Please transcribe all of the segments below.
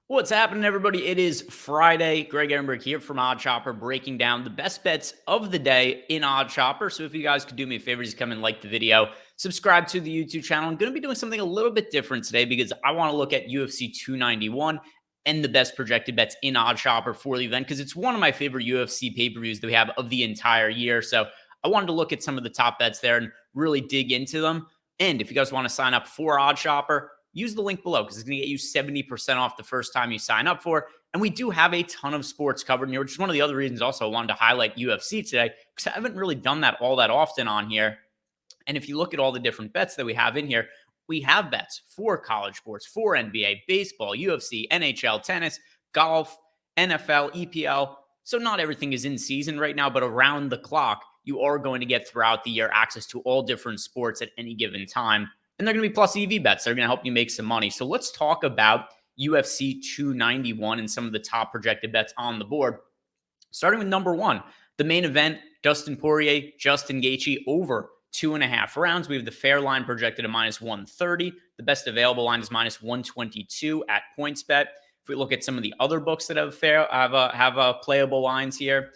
What's happening, everybody? It is Friday. Greg Ehrenberg here from Odd Chopper, breaking down the best bets of the day in Odd Chopper. So if you guys could do me a favor, just come and like the video, subscribe to the YouTube channel. I'm going to be doing something a little bit different today because I want to look at UFC 291 and the best projected bets in Odd Chopper for the event because it's one of my favorite UFC pay-per-views that we have of the entire year. So I wanted to look at some of the top bets there and really dig into them. And if you guys want to sign up for Odd Chopper, use the link below because it's going to get you 70% off the first time you sign up for it. And we do have a ton of sports covered in here, which is one of the other reasons also I wanted to highlight UFC today because I haven't really done that all that often on here. And if you look at all the different bets that we have in here, we have bets for college sports, for NBA, baseball, UFC, NHL, tennis, golf, NFL, EPL. So not everything is in season right now, but around the clock, you are going to get throughout the year access to all different sports at any given time. And they're going to be plus EV bets. They're going to help you make some money. So let's talk about UFC 291 and some of the top projected bets on the board. Starting with number one, the main event, Dustin Poirier, Justin Gaethje over 2.5 rounds. We have the fair line projected at minus 130. The best available line is minus 122 at PointsBet. If we look at some of the other books that have playable lines here,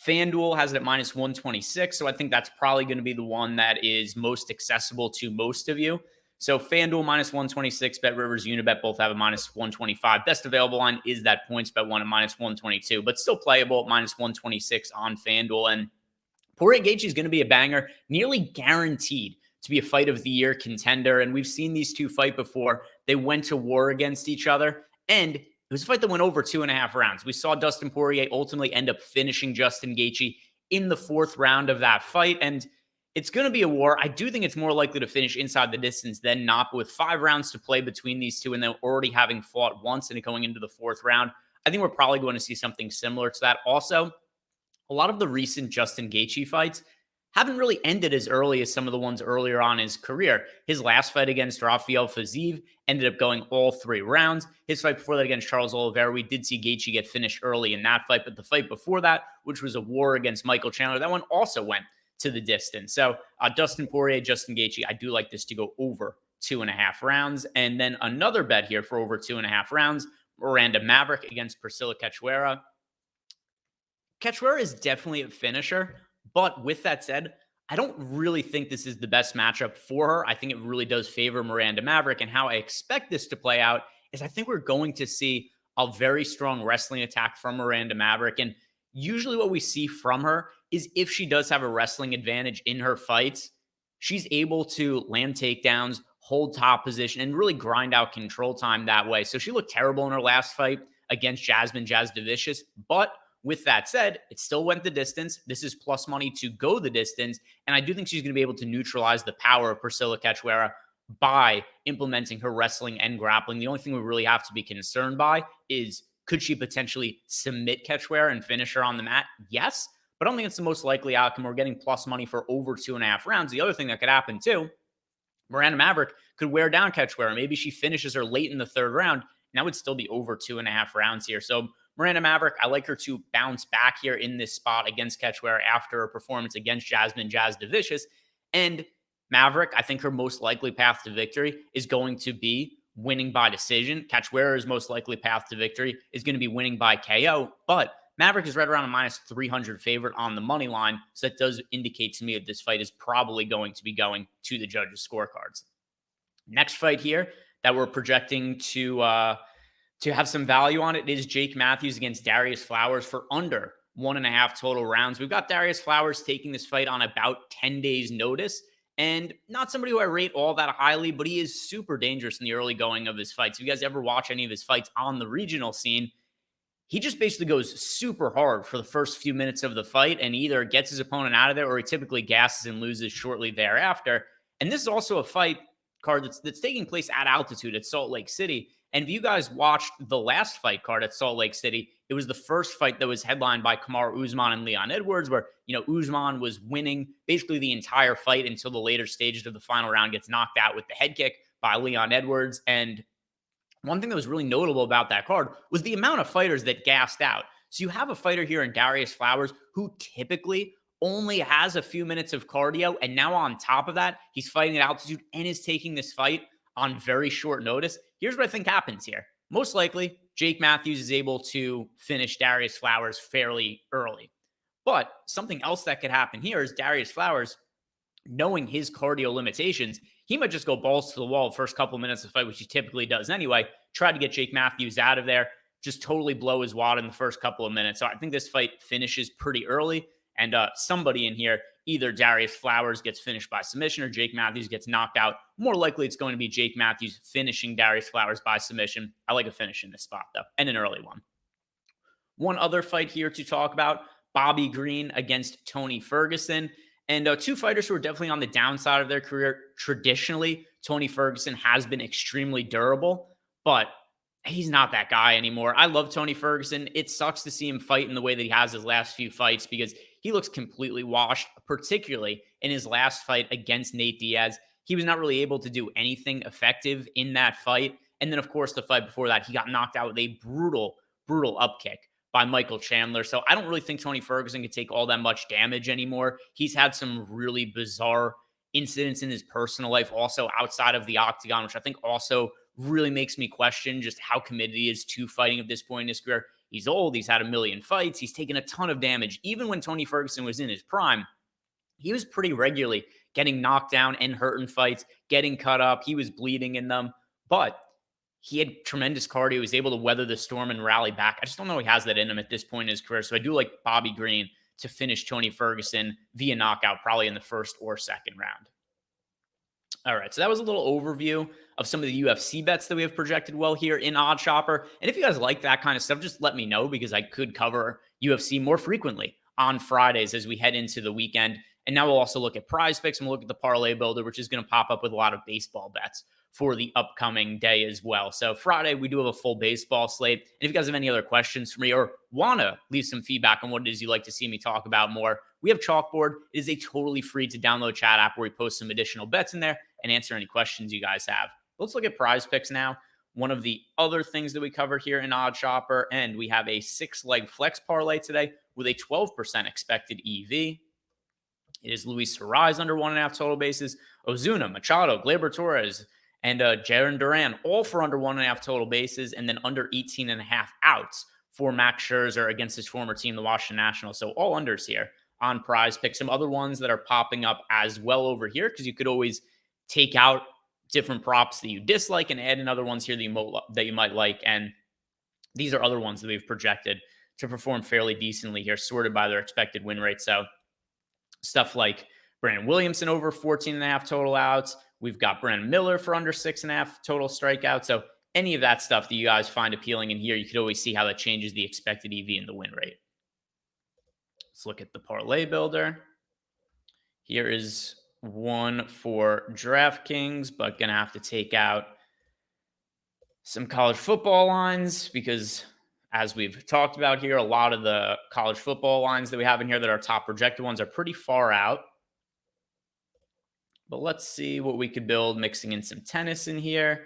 FanDuel has it at minus 126, so I think that's probably going to be the one that is most accessible to most of you. So FanDuel minus 126, BetRivers, Unibet both have a minus 125. Best available line is that PointsBet one at minus 122, but still playable at minus 126 on FanDuel. And Poirier Gaethje is going to be a banger, nearly guaranteed to be a fight of the year contender. And we've seen these two fight before. They went to war against each other, and it was a fight that went over 2.5 rounds. We saw Dustin Poirier ultimately end up finishing Justin Gaethje in the 4th round of that fight. And it's going to be a war. I do think it's more likely to finish inside the distance than not. But with 5 rounds to play between these two and then already having fought once and going into the 4th round, I think we're probably going to see something similar to that. Also, a lot of the recent Justin Gaethje fights haven't really ended as early as some of the ones earlier on in his career. His last fight against Rafael Fiziev ended up going all 3 rounds. His fight before that against Charles Oliveira, we did see Gaethje get finished early in that fight, but the fight before that, which was a war against Michael Chandler, that one also went to the distance. So Dustin Poirier, Justin Gaethje, I do like this to go over 2.5 rounds. And then another bet here for over 2.5 rounds, Miranda Maverick against Priscilla Cachoeira. Cachoeira is definitely a finisher. But with that said, I don't really think this is the best matchup for her. I think it really does favor Miranda Maverick. And how I expect this to play out is I think we're going to see a very strong wrestling attack from Miranda Maverick. And usually what we see from her is if she does have a wrestling advantage in her fights, she's able to land takedowns, hold top position, and really grind out control time that way. So she looked terrible in her last fight against Jasmine Jasudavicius, but with that said, it still went the distance. This is plus money to go the distance. And I do think she's going to be able to neutralize the power of Priscilla Cachoeira by implementing her wrestling and grappling. The only thing we really have to be concerned by is could she potentially submit Cachoeira and finish her on the mat? Yes, but I don't think it's the most likely outcome. We're getting plus money for over 2.5 rounds. The other thing that could happen too, Miranda Maverick could wear down Cachoeira. Maybe she finishes her late in the 3rd round. And that would still be over 2.5 rounds here. So Miranda Maverick, I like her to bounce back here in this spot against Cachoeira after a performance against Jasmine Jasudavicius. And Maverick, I think her most likely path to victory is going to be winning by decision. Cachoeira's most likely path to victory is going to be winning by KO. But Maverick is right around a minus 300 favorite on the money line. So that does indicate to me that this fight is probably going to be going to the judges' scorecards. Next fight here that we're projecting to have some value on it is Jake Matthews against Darius Flowers for under 1.5 total rounds. We've got Darius Flowers taking this fight on about 10 days notice, and not somebody who I rate all that highly, but he is super dangerous in the early going of his fights. If you guys ever watch any of his fights on the regional scene, he just basically goes super hard for the first few minutes of the fight and either gets his opponent out of there or he typically gasses and loses shortly thereafter. And this is also a fight card that's taking place at altitude at Salt Lake City. And if you guys watched the last fight card at Salt Lake City, it was the first fight that was headlined by Kamaru Usman and Leon Edwards, where, Usman was winning basically the entire fight until the later stages of the final round, gets knocked out with the head kick by Leon Edwards. And one thing that was really notable about that card was the amount of fighters that gassed out. So you have a fighter here in Darius Flowers who typically only has a few minutes of cardio. And now on top of that, he's fighting at altitude and is taking this fight on very short notice. Here's what I think happens here. Most likely, Jake Matthews is able to finish Darius Flowers fairly early. But something else that could happen here is Darius Flowers, knowing his cardio limitations, he might just go balls to the wall the first couple of minutes of the fight, which he typically does anyway, try to get Jake Matthews out of there, just totally blow his wad in the first couple of minutes. So I think this fight finishes pretty early, and somebody in here, either Darius Flowers gets finished by submission or Jake Matthews gets knocked out. More likely it's going to be Jake Matthews finishing Darius Flowers by submission. I like a finish in this spot, though, and an early one. One other fight here to talk about, Bobby Green against Tony Ferguson. And two fighters who are definitely on the downside of their career. Traditionally, Tony Ferguson has been extremely durable, but he's not that guy anymore. I love Tony Ferguson. It sucks to see him fight in the way that he has his last few fights because he looks completely washed, particularly in his last fight against Nate Diaz. He was not really able to do anything effective in that fight. And then, of course, the fight before that, he got knocked out with a brutal upkick by Michael Chandler. So I don't really think Tony Ferguson can take all that much damage anymore. He's had some really bizarre incidents in his personal life, also outside of the octagon, which I think also really makes me question just how committed he is to fighting at this point in his career. He's old. He's had a million fights. He's taken a ton of damage. Even when Tony Ferguson was in his prime, he was pretty regularly getting knocked down and hurt in fights, getting cut up. He was bleeding in them, but he had tremendous cardio. He was able to weather the storm and rally back. I just don't know he has that in him at this point in his career. So I do like Bobby Green to finish Tony Ferguson via knockout, probably in the first or second round. All right, so that was a little overview of some of the UFC bets that we have projected well here in Odd Chopper. And if you guys like that kind of stuff, just let me know because I could cover UFC more frequently on Fridays as we head into the weekend. And now we'll also look at Prize Picks and we'll look at the Parlay Builder, which is going to pop up with a lot of baseball bets for the upcoming day as well. So Friday, we do have a full baseball slate. And if you guys have any other questions for me or want to leave some feedback on what it is you'd like to see me talk about more, we have Chalkboard. It is a totally free to download chat app where we post some additional bets in there and answer any questions you guys have. Let's look at Prize Picks now. One of the other things that we cover here in Odd Chopper, and we have a 6-leg flex parlay today with a 12% expected EV. It is Luis Suarez under 1.5 total bases, Ozuna, Machado, Gleyber Torres, and Jarren Duran, all for under 1.5 total bases, and then under 18.5 outs for Max Scherzer against his former team, the Washington Nationals. So all unders here on Prize Picks. Some other ones that are popping up as well over here, because you could always take out different props that you dislike and add in other ones here that you might like. And these are other ones that we've projected to perform fairly decently here, sorted by their expected win rate. So stuff like Brandon Williamson over 14.5 total outs. We've got Brandon Miller for under 6.5 total strikeouts. So any of that stuff that you guys find appealing in here, you could always see how that changes the expected EV and the win rate. Let's look at the Parlay Builder. Here is one for DraftKings, but going to have to take out some college football lines because, as we've talked about here, a lot of the college football lines that we have in here that are top projected ones are pretty far out. But let's see what we could build, mixing in some tennis in here.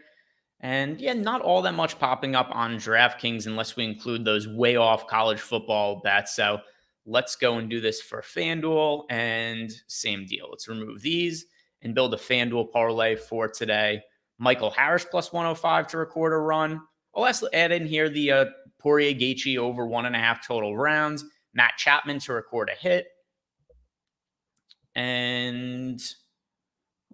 And yeah, not all that much popping up on DraftKings unless we include those way off college football bets. So let's go and do this for FanDuel, and same deal. Let's remove these and build a FanDuel parlay for today. Michael Harris plus 105 to record a run. I'll also add in here the Poirier Gaethje over 1.5 total rounds. Matt Chapman to record a hit. And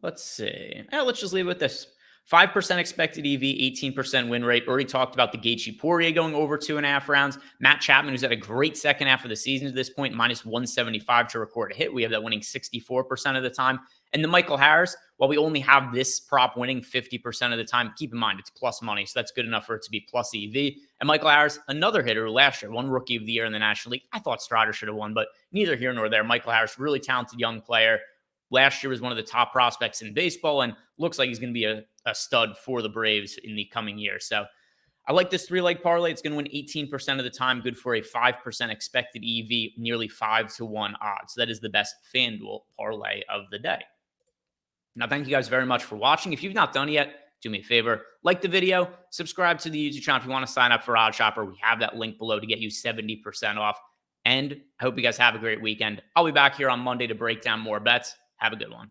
let's see. Let's just leave it with this. 5% expected EV, 18% win rate. Already talked about the Gaethje Poirier going over 2.5 rounds. Matt Chapman, who's had a great second half of the season to this point, minus 175 to record a hit. We have that winning 64% of the time. And the Michael Harris, while we only have this prop winning 50% of the time, keep in mind it's plus money, so that's good enough for it to be plus EV. And Michael Harris, another hitter who last year won Rookie of the Year in the National League. I thought Strider should have won, but neither here nor there. Michael Harris, really talented young player. Last year was one of the top prospects in baseball and looks like he's going to be a stud for the Braves in the coming year. So I like this 3-leg parlay. It's going to win 18% of the time, good for a 5% expected EV, nearly 5-1 odds. So that is the best FanDuel parlay of the day. Now, thank you guys very much for watching. If you've not done it yet, do me a favor, like the video, subscribe to the YouTube channel. If you want to sign up for Odd Chopper, we have that link below to get you 70% off. And I hope you guys have a great weekend. I'll be back here on Monday to break down more bets. Have a good one.